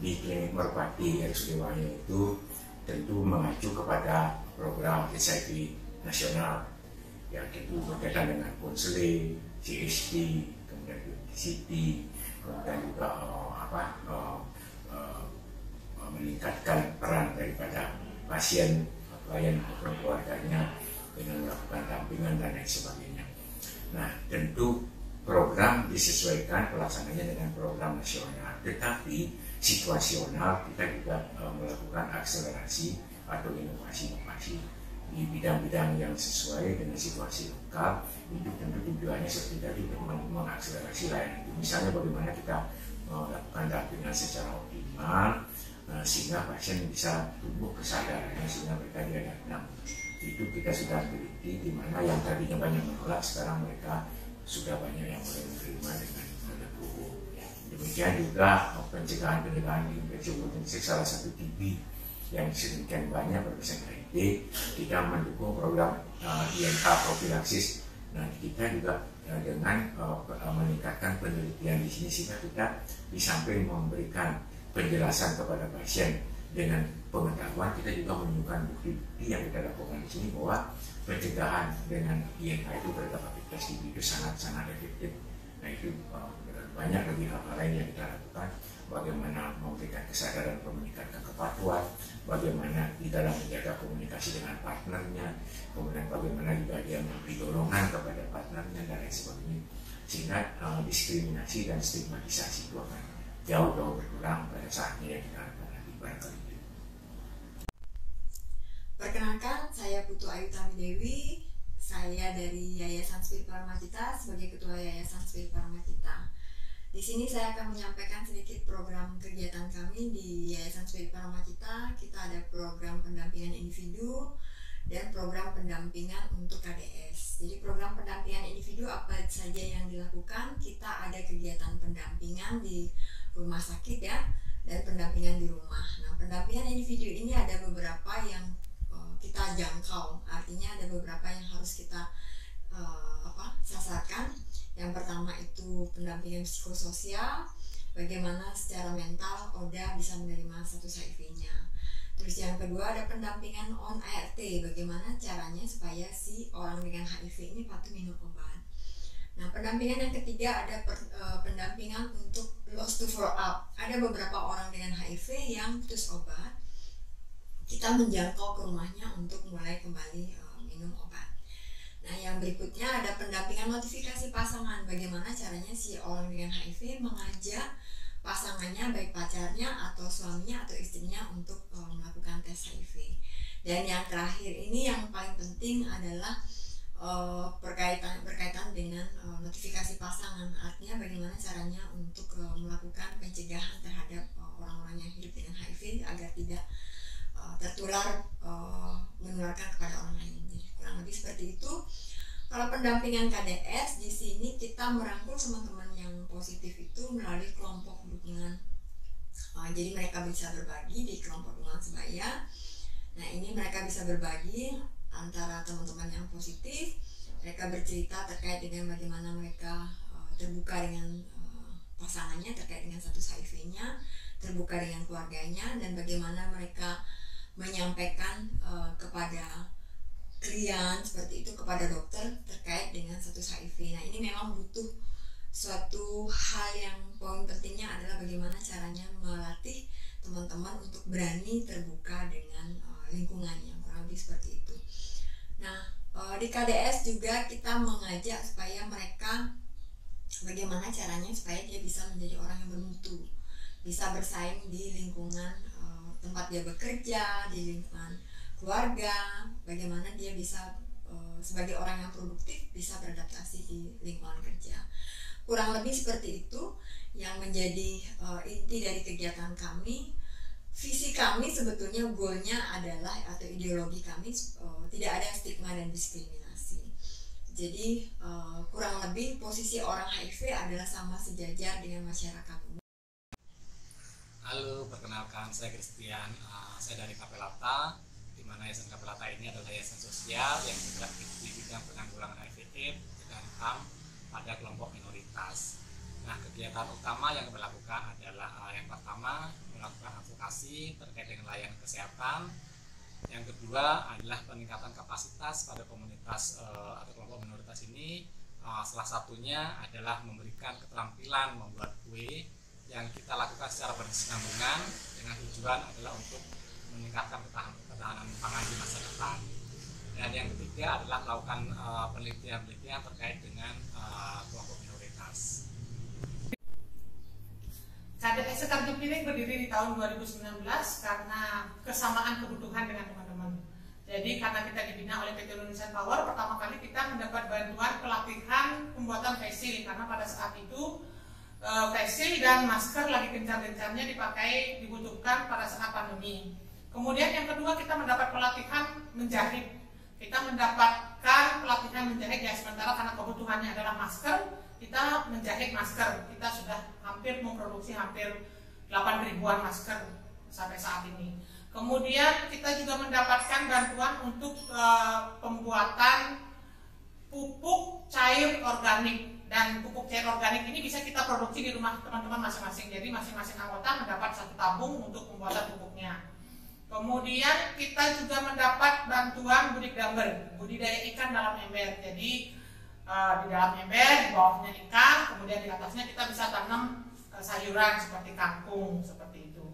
di klinik Merpati RSUD Wahyu itu tentu mengacu kepada program HIV nasional yang tentu berkaitan dengan konseling, CSD, kemudian CT, kemudian juga meningkatkan peran daripada pasien, klien maupun keluarganya dengan melakukan dampingan dan lain sebagainya. Nah, tentu program disesuaikan pelaksananya dengan program nasional, tetapi situasional kita juga melakukan akselerasi atau inovasi-inovasi di bidang-bidang yang sesuai dengan situasi lokal. Itu tentu tujuannya seperti tadi untuk mengakselerasi layanan itu. Misalnya bagaimana kita melakukan dampingan secara optimal sehingga pasien bisa tumbuh kesadarannya sehingga mereka diadaptasi. Itu kita sudah teliti di mana yang tadinya banyak menolak sekarang mereka sudah banyak yang mulai menerima dengan legowo. Demikian juga pencegahan infeksi potensi salah satu TB yang sedemikian banyak berpesan HIV, kita mendukung program INK profilaksis. Nah, kita juga dengan meningkatkan penelitian di sini sehingga kita di samping memberikan penjelasan kepada pasien dengan pengetahuan, kita juga menunjukkan bukti-bukti yang kita lakukan di sini bahwa pencegahan dengan INK itu terhadap hepatitis TB itu sangat-sangat efektif. Nah, itu banyak lagi hal-hal lain yang kita lakukan, bagaimana memberikan kesadaran, meningkatkan kepatuhan, bagaimana di dalam menjaga komunikasi dengan partnernya, kemudian bagaimana juga dia memberi dorongan kepada partnernya dan lain sebagainya, sehingga diskriminasi dan stigmatisasi itu akan jauh-jauh berkurang pada saatnya yang kita harapkan nanti barangkali. Perkenalkan, saya Putu Ayu Tamidewi. Saya dari Yayasan Spirit Paramacita sebagai Ketua Yayasan Spirit Paramacita. Di sini saya akan menyampaikan sedikit program kegiatan kami di Yayasan Spirit Paramacita. Kita ada program pendampingan individu dan program pendampingan untuk KDS. Jadi program pendampingan individu apa saja yang dilakukan? Kita ada kegiatan pendampingan di rumah sakit ya, dan pendampingan di rumah. Nah, pendampingan individu ini ada beberapa yang kita jangkau, artinya ada beberapa yang harus kita sasarkan. Yang pertama itu pendampingan psikososial, bagaimana secara mental Oda bisa menerima status HIV-nya. Terus yang kedua ada pendampingan on ART, bagaimana caranya supaya si orang dengan HIV ini patuh minum obat. Nah, pendampingan yang ketiga ada pendampingan untuk lost to follow up. Ada beberapa orang dengan HIV yang putus obat, kita menjangkau ke rumahnya untuk mulai kembali minum obat. Nah, yang berikutnya ada pendampingan notifikasi pasangan. Bagaimana caranya si orang dengan HIV mengajak pasangannya, baik pacarnya atau suaminya atau istrinya untuk melakukan tes HIV. Dan yang terakhir ini yang paling penting adalah berkaitan dengan notifikasi pasangan. Artinya bagaimana caranya untuk melakukan pencegahan terhadap orang-orang yang hidup dengan HIV agar tidak tertular, menularkan kepada orang lain. Jadi kurang lebih seperti itu. Kalau pendampingan KDS di sini kita merangkul teman-teman yang positif itu melalui kelompok dukungan. Jadi mereka bisa berbagi di kelompok dukungan sebaya. Nah, ini mereka bisa berbagi antara teman-teman yang positif. Mereka bercerita terkait dengan bagaimana mereka terbuka dengan pasangannya terkait dengan status HIV-nya, terbuka dengan keluarganya, dan bagaimana mereka menyampaikan kepada klien seperti itu, kepada dokter terkait dengan status HIV. Nah, ini memang butuh suatu hal yang poin pentingnya adalah bagaimana caranya melatih teman-teman untuk berani terbuka dengan lingkungannya, kurang lebih seperti itu. Nah, di KDS juga kita mengajak supaya mereka bagaimana caranya supaya dia bisa menjadi orang yang bermutu, bisa bersaing di lingkungan tempat dia bekerja, di lingkungan keluarga, bagaimana dia bisa sebagai orang yang produktif bisa beradaptasi di lingkungan kerja. Kurang lebih seperti itu yang menjadi inti dari kegiatan kami. Visi kami sebetulnya goalnya adalah atau ideologi kami tidak ada stigma dan diskriminasi. Jadi kurang lebih posisi orang HIV adalah sama sejajar dengan masyarakat umum. Halo, perkenalkan saya Christian, saya dari Kapelata, di mana Yayasan Kapelata ini adalah yayasan sosial yang bergerak di bidang penanggulangan HIV/AIDS dan HAM pada kelompok minoritas. Nah, kegiatan utama yang kami lakukan adalah yang pertama melakukan edukasi terkait dengan layanan kesehatan. Yang kedua adalah peningkatan kapasitas pada komunitas atau kelompok minoritas ini. Salah satunya adalah memberikan keterampilan membuat kue yang kita lakukan secara berkesinambungan dengan tujuan adalah untuk meningkatkan ketahanan pangan di masa depan. Dan yang ketiga adalah melakukan penelitian-penelitian terkait dengan kelompok minoritas. Cadep Eksekutif ini berdiri di tahun 2019 karena kesamaan kebutuhan dengan teman-teman. Jadi karena kita dibina oleh PT Indonesian Power, pertama kali kita mendapat bantuan pelatihan pembuatan face shield, karena pada saat itu face shield dan masker lagi gencar-gencarnya dibutuhkan pada saat pandemi. Kemudian yang kedua kita mendapat pelatihan menjahit. Kita mendapatkan pelatihan menjahit ya, sementara karena kebutuhannya adalah masker, kita menjahit masker. Kita sudah hampir memproduksi hampir 8 ribuan masker sampai saat ini. Kemudian kita juga mendapatkan bantuan untuk pembuatan pupuk cair organik. Dan pupuk cair organik ini bisa kita produksi di rumah teman-teman masing-masing. Jadi masing-masing anggota mendapat 1 tabung untuk pembuatan pupuknya. Kemudian kita juga mendapat bantuan budidaya ikan dalam ember. Jadi di dalam ember, di bawahnya ikan, kemudian di atasnya kita bisa tanam sayuran seperti kangkung, seperti itu.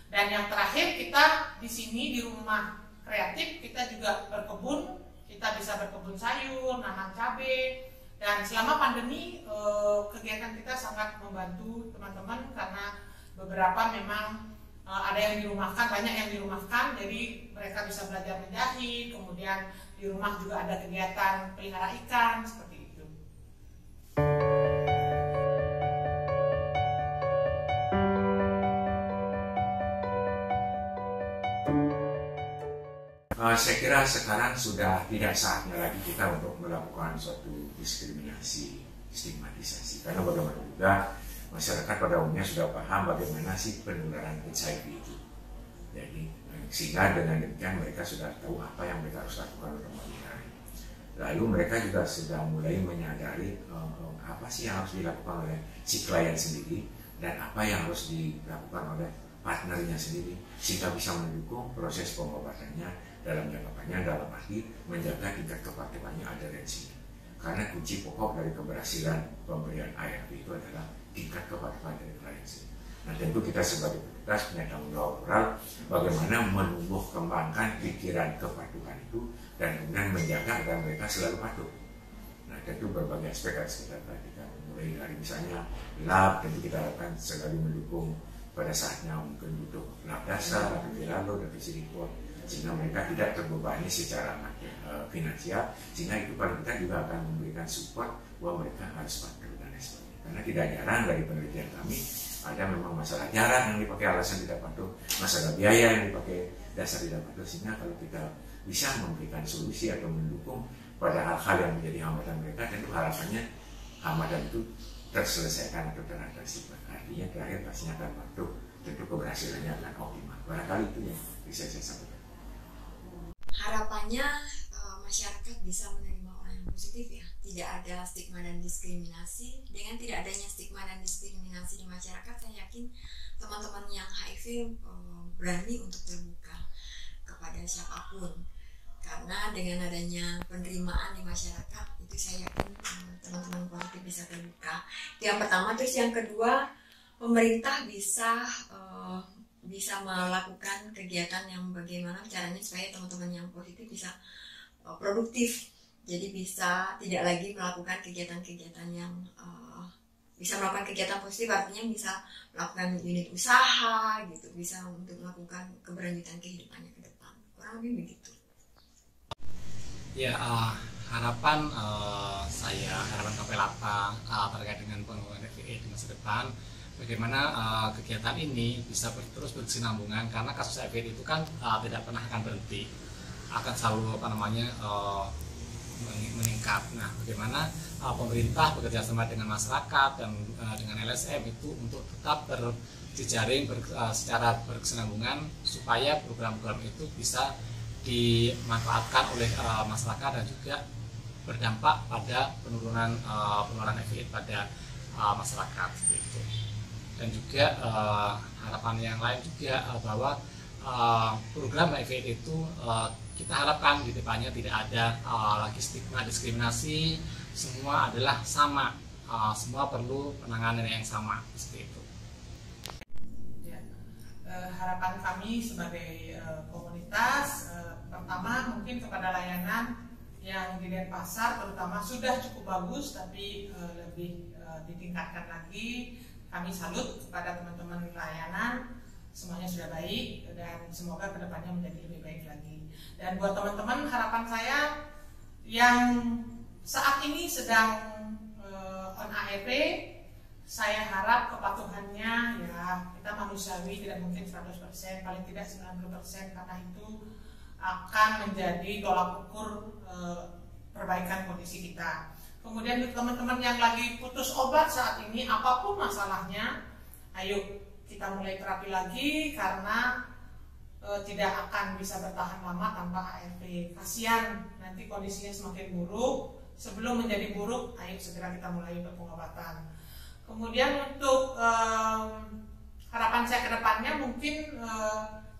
Dan yang terakhir kita di sini di rumah kreatif kita juga berkebun, kita bisa berkebun sayur, nanam cabai. Dan selama pandemi kegiatan kita sangat membantu teman-teman karena beberapa memang ada yang dirumahkan, banyak yang dirumahkan, jadi mereka bisa belajar menjahit. Kemudian di rumah juga ada kegiatan pelihara ikan seperti itu. Saya kira sekarang sudah tidak saatnya lagi kita untuk melakukan suatu diskriminasi, stigmatisasi, karena bagaimana juga masyarakat pada umumnya sudah paham bagaimana sih penularan HIV itu. Jadi sehingga dengan demikian mereka sudah tahu apa yang mereka harus lakukan untuk menghindari. Lalu mereka juga sudah mulai menyadari apa sih yang harus dilakukan oleh si klien sendiri dan apa yang harus dilakukan oleh partnernya sendiri, sehingga bisa mendukung proses pengobatannya dalam jangka panjang, dalam arti menjaga tingkat kepatuhannya adherensinya. Karena kunci pokok dari keberhasilan pemberian ARV itu adalah tingkat kepatuhan dari klien. Nah tentu kita sebagai petugas punya tanggung jawab moral bagaimana menumbuh kembangkan pikiran kepatuhan itu dan kemudian menjaga agar mereka selalu patuh. Nah tentu berbagai aspek harus kita perhatikan, mulai dari misalnya lab, tentu kita akan selalu mendukung pada saatnya mungkin butuh lab dasar atau lalu dan visi report, sehingga mereka tidak terbebani secara finansial, sehingga itu paling kita juga akan memberikan support bahwa mereka harus patuh dan lain sebagainya. Karena tidak jarang dari penelitian kami ada memang masalah jarak yang dipakai alasan tidak patuh, masalah biaya yang dipakai dasar tidak patuh, sehingga kalau kita bisa memberikan solusi atau mendukung pada hal-hal yang menjadi hambatan mereka, tentu harapannya hambatan itu terselesaikan atau teratasi. Artinya terakhir pastinya akan patuh, tentu keberhasilannya akan optimal. Barangkali itu yang bisa saya sampaikan. Harapannya masyarakat bisa menerima orang yang positif ya, tidak ada stigma dan diskriminasi. Dengan tidak adanya stigma dan diskriminasi di masyarakat, saya yakin teman-teman yang HIV berani untuk terbuka kepada siapapun. Karena dengan adanya penerimaan di masyarakat, itu saya yakin teman-teman positif bisa terbuka. Itu yang pertama. Terus yang kedua, pemerintah bisa melakukan kegiatan yang bagaimana caranya supaya teman-teman yang positif bisa produktif. Jadi bisa tidak lagi melakukan kegiatan-kegiatan yang bisa melakukan kegiatan positif, artinya bisa melakukan unit usaha gitu, bisa untuk melakukan keberlanjutan kehidupannya ke depan. Kurang lebih begitu. Ya, harapan Kapelata terkait dengan pengembangan FIE di masa depan, bagaimana kegiatan ini bisa terus berkesinambungan, karena kasus HIV itu kan tidak pernah akan berhenti, akan selalu meningkat. Nah, bagaimana pemerintah bekerja sama dengan masyarakat dan dengan LSM itu untuk tetap berjejaring secara berkesinambungan supaya program-program itu bisa dimanfaatkan oleh masyarakat dan juga berdampak pada penurunan penularan HIV pada masyarakat. Gitu. dan juga harapan yang lain juga bahwa program HIV itu kita harapkan di depannya tidak ada lagi stigma diskriminasi, semua adalah sama, semua perlu penanganan yang sama seperti itu. Ya, harapan kami sebagai komunitas pertama mungkin kepada layanan yang di Denpasar terutama sudah cukup bagus, tapi lebih ditingkatkan lagi. Kami salut kepada teman-teman layanan, semuanya sudah baik dan semoga kedepannya menjadi lebih baik lagi. Dan buat teman-teman, harapan saya yang saat ini sedang on ARV, saya harap kepatuhannya ya kita manusiawi, tidak mungkin 100%, paling tidak 90%, karena itu akan menjadi tolak ukur perbaikan kondisi kita. Kemudian teman-teman yang lagi putus obat saat ini, apapun masalahnya, ayo kita mulai terapi lagi, karena tidak akan bisa bertahan lama tanpa ARV. Kasihan nanti kondisinya semakin buruk. Sebelum menjadi buruk, ayo segera kita mulai pengobatan. Kemudian untuk harapan saya ke depannya, mungkin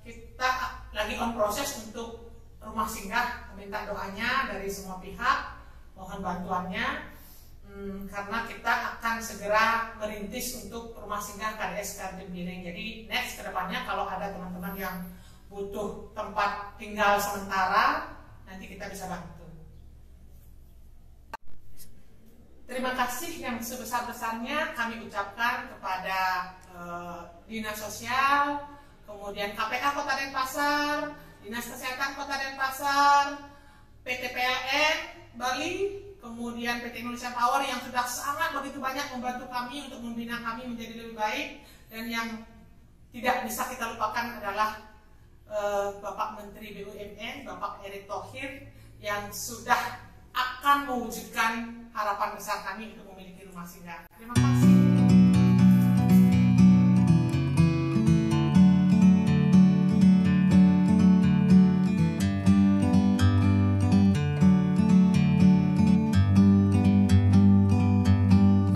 kita lagi on proses untuk rumah singgah, meminta doanya dari semua pihak, mohon bantuannya, karena kita akan segera merintis untuk rumah singgah KDS Kardim Biring. Jadi next ke depannya kalau ada teman-teman yang butuh tempat tinggal sementara, nanti kita bisa bantu. Terima kasih yang sebesar-besarnya kami ucapkan kepada Dinas Sosial, kemudian KPA Kota Denpasar, Dinas Kesehatan Kota Denpasar, PT PLN Bali, kemudian PT Indonesia Power yang sudah sangat begitu banyak membantu kami untuk membina kami menjadi lebih baik. Dan yang tidak bisa kita lupakan adalah Bapak Menteri BUMN, Bapak Erick Thohir, yang sudah akan mewujudkan harapan besar kami untuk memiliki rumah singgah. Terima kasih.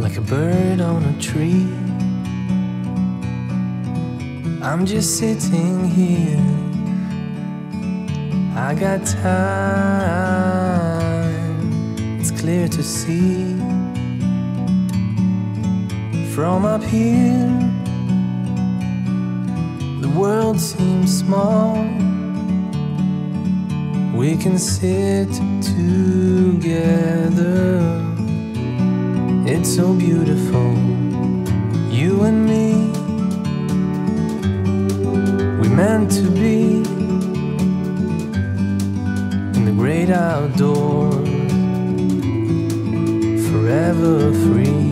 Like a bird on a tree, I'm just sitting here. I got time, it's clear to see. From up here, the world seems small. We can sit together, it's so beautiful, you and me. We meant to be in the great outdoors, forever free.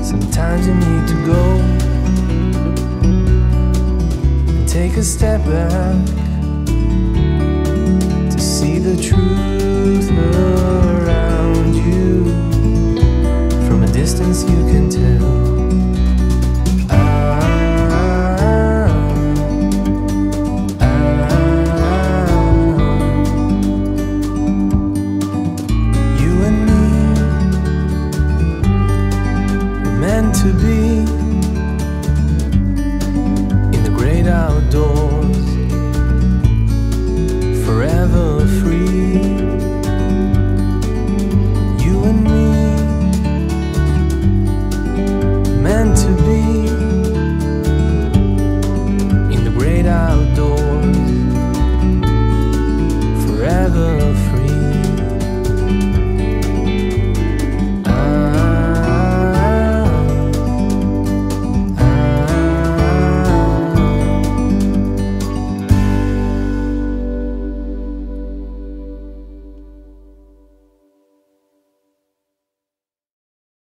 Sometimes you need to go and take a step back to see the truth around you. From a distance you can tell. You and me were meant to be